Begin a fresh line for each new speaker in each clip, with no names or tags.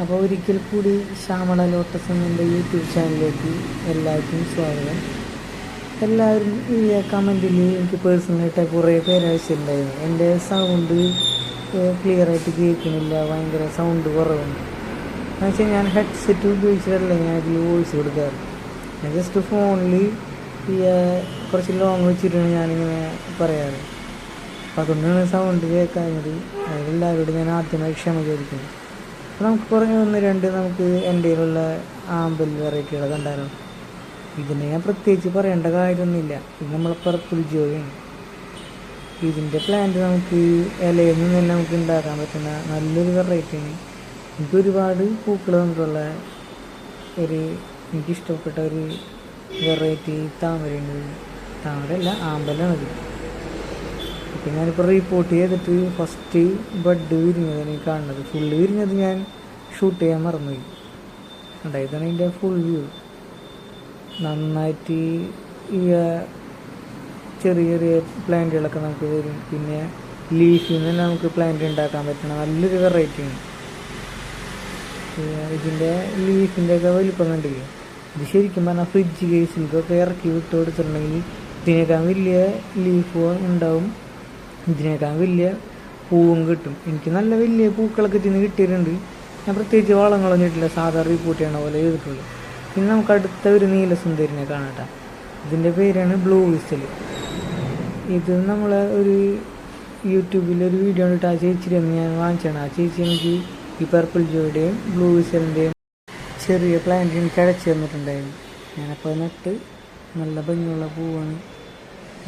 അപ്പോൾ ഒരിക്കൽ കൂടി ശ്യാമള ലോട്ടസ് എന്ന യൂട്യൂബ് ചാനലിലേക്ക് എല്ലാവർക്കും സ്വാഗതം. എല്ലാവരും ഈ കമൻറ്റിൽ എനിക്ക് പേഴ്സണലായിട്ട് കുറേ പേര് അയച്ചിട്ടുണ്ടായിരുന്നു. എൻ്റെ സൗണ്ട് ക്ലിയറായിട്ട് കേൾക്കുന്നില്ല, ഭയങ്കര സൗണ്ട് കുറവുണ്ട് എന്ന് വെച്ചാൽ ഞാൻ ഹെഡ്സെറ്റ് ഉപയോഗിച്ചിട്ടല്ല ഞാൻ ഇതിൽ വോയിസ് കൊടുക്കാറ്. ഞാൻ ജസ്റ്റ് ഫോണിൽ ഈ കുറച്ച് ലോങ് വെച്ചിട്ടാണ് ഞാനിങ്ങനെ പറയാറ്. അപ്പോൾ അതുകൊണ്ടാണ് സൗണ്ട് കേൾക്കാഞ്ഞത്. അതിലെല്ലാവരോടും ഞാൻ ആദ്യമായി ക്ഷമ ചോദിക്കുന്നു. അപ്പോൾ നമുക്ക് കുറഞ്ഞ നമുക്ക് എൻ്റെ കയ്യിലുള്ള ആമ്പൽ വെറൈറ്റികൾ കണ്ടാലോ. ഇതിനെ ഞാൻ പ്രത്യേകിച്ച് പറയേണ്ട കാര്യമൊന്നുമില്ല. ഇത് നമ്മളെ പർപ്പിൾ ജോയാണ്. ഇതിൻ്റെ പ്ലാന്റ് നമുക്ക് ഇലയിൽ നിന്ന് തന്നെ നമുക്ക് ഉണ്ടാക്കാൻ പറ്റുന്ന നല്ലൊരു വെറൈറ്റിയാണ്. എനിക്ക് ഒരുപാട് പൂക്കൾ തന്നിട്ടുള്ള എനിക്കിഷ്ടപ്പെട്ട ഒരു വെറൈറ്റി താമരയുണ്ട്. താമരയല്ല, ആമ്പലാണത്. അപ്പോൾ ഞാനിപ്പോൾ റിപ്പോർട്ട് ചെയ്തിട്ട് ഫസ്റ്റ് ബഡ് വിരിഞ്ഞതാണ് ഈ കാണുന്നത്. ഫുള്ള് വിരിഞ്ഞത് ഞാൻ ഷൂട്ട് ചെയ്യാൻ മറന്നുപോയി. ഇതാണ് അതിൻ്റെ ഫുൾ വ്യൂ. നന്നായിട്ട് ഈ ചെറിയ ചെറിയ പ്ലാന്റുകളൊക്കെ നമുക്ക് വരും. പിന്നെ ലീഫിൽ നിന്ന് നമുക്ക് പ്ലാന്റ് ഉണ്ടാക്കാൻ പറ്റണ നല്ലൊരു വെറൈറ്റിയാണ്. ഇതിൻ്റെ ലീഫിൻ്റെ ഒക്കെ വലിപ്പം കണ്ടില്ലേ? ഇത് ശരിക്കും പറഞ്ഞാൽ ഫ്രിഡ്ജ് കേസിലേക്കൊക്കെ ഇറക്കി വിട്ട് കൊടുത്തിട്ടുണ്ടെങ്കിൽ ഇതിനേക്കാൾ വലിയ ലീഫ് ഉണ്ടാവും, ഇതിനേക്കാൾ വലിയ പൂവും കിട്ടും. എനിക്ക് നല്ല വലിയ പൂക്കളൊക്കെ ഇതിന് കിട്ടിയിട്ടുണ്ട്. ഞാൻ പ്രത്യേകിച്ച് വളങ്ങളൊന്നും ഇട്ടില്ല, സാധാരണ റിപ്പോർട്ട് ചെയ്യണ പോലെ ചെയ്തിട്ടുള്ളൂ. പിന്നെ നമുക്ക് അടുത്ത ഒരു നീലസുന്ദരിനെ കാണട്ടെ. ഇതിൻ്റെ പേരാണ് ബ്ലൂ വിസൽ. ഇത് നമ്മളെ ഒരു യൂട്യൂബിലൊരു വീഡിയോ കണ്ടിട്ട് ആ ചേച്ചിയുടെ ഞാൻ വാങ്ങിച്ചാണ്. ആ ചേച്ചി എനിക്ക് ഈ പർപ്പിൾ ജോയുടെയും ബ്ലൂ വിസലിൻ്റെയും ചെറിയ പ്ലാന്റ് എനിക്ക് അടച്ചു തന്നിട്ടുണ്ടായിരുന്നു. ഞാനപ്പോൾ നട്ട് നല്ല ഭംഗിയുള്ള പൂവാണ്.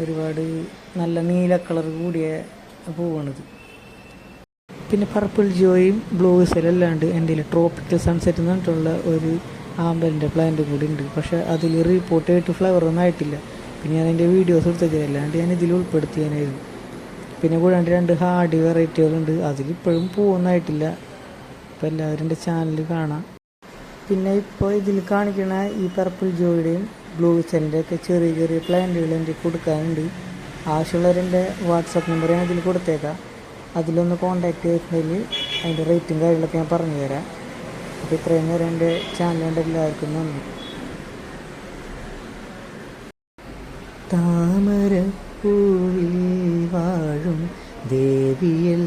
ഒരുപാട് നല്ല നീല കളർ കൂടിയ പൂവാണിത്. പിന്നെ പർപ്പിൾ ജോയും ബ്ലൂ വിസലും അല്ലാണ്ട് എൻ്റെ ട്രോപ്പിക്കൽ സൺസെറ്റ് എന്ന് പറഞ്ഞിട്ടുള്ള ഒരു ആമ്പലിൻ്റെ പ്ലാന്റ് കൂടി ഉണ്ട്. പക്ഷേ അതിൽ റിപ്പോർട്ട് ചെയ്തിട്ട് ഫ്ലവർ ഒന്നും ആയിട്ടില്ല. പിന്നെ ഞാൻ അതിൻ്റെ വീഡിയോസ് എടുത്തത് അല്ലാണ്ട് ഞാൻ ഇതിൽ ഉൾപ്പെടുത്തിയാനായിരുന്നു. പിന്നെ കൂടാണ്ട് 2 ഹാർഡി വെറൈറ്റികളുണ്ട്. അതിലിപ്പോഴും പൂവൊന്നായിട്ടില്ല. ഇപ്പോൾ എല്ലാവരും എൻ്റെ ചാനൽ കാണാം. പിന്നെ ഇപ്പോൾ ഇതിൽ കാണിക്കുന്ന ഈ പർപ്പിൾ ജോയുടെയും ബ്ലൂ വിസലിൻ്റെ ഒക്കെ ചെറിയ ചെറിയ പ്ലാന്റുകൾ എനിക്ക് കൊടുക്കാനുണ്ട്. ആവശ്യമുള്ളവരെൻ്റെ വാട്സപ്പ് നമ്പർ ഞാൻ ഇതിൽ കൊടുത്തേക്കാം. അതിലൊന്ന് കോൺടാക്റ്റ് ചെയ്തിട്ടുണ്ടെങ്കിൽ അതിൻ്റെ റേറ്റും കാര്യങ്ങളൊക്കെ ഞാൻ പറഞ്ഞു തരാം. അപ്പോൾ ഇത്രയും നേരം എൻ്റെ ചാനൽ കണ്ട എല്ലാവർക്കും നന്ദി. താമരപ്പൂവിൽ വാഴും ദേവിയൽ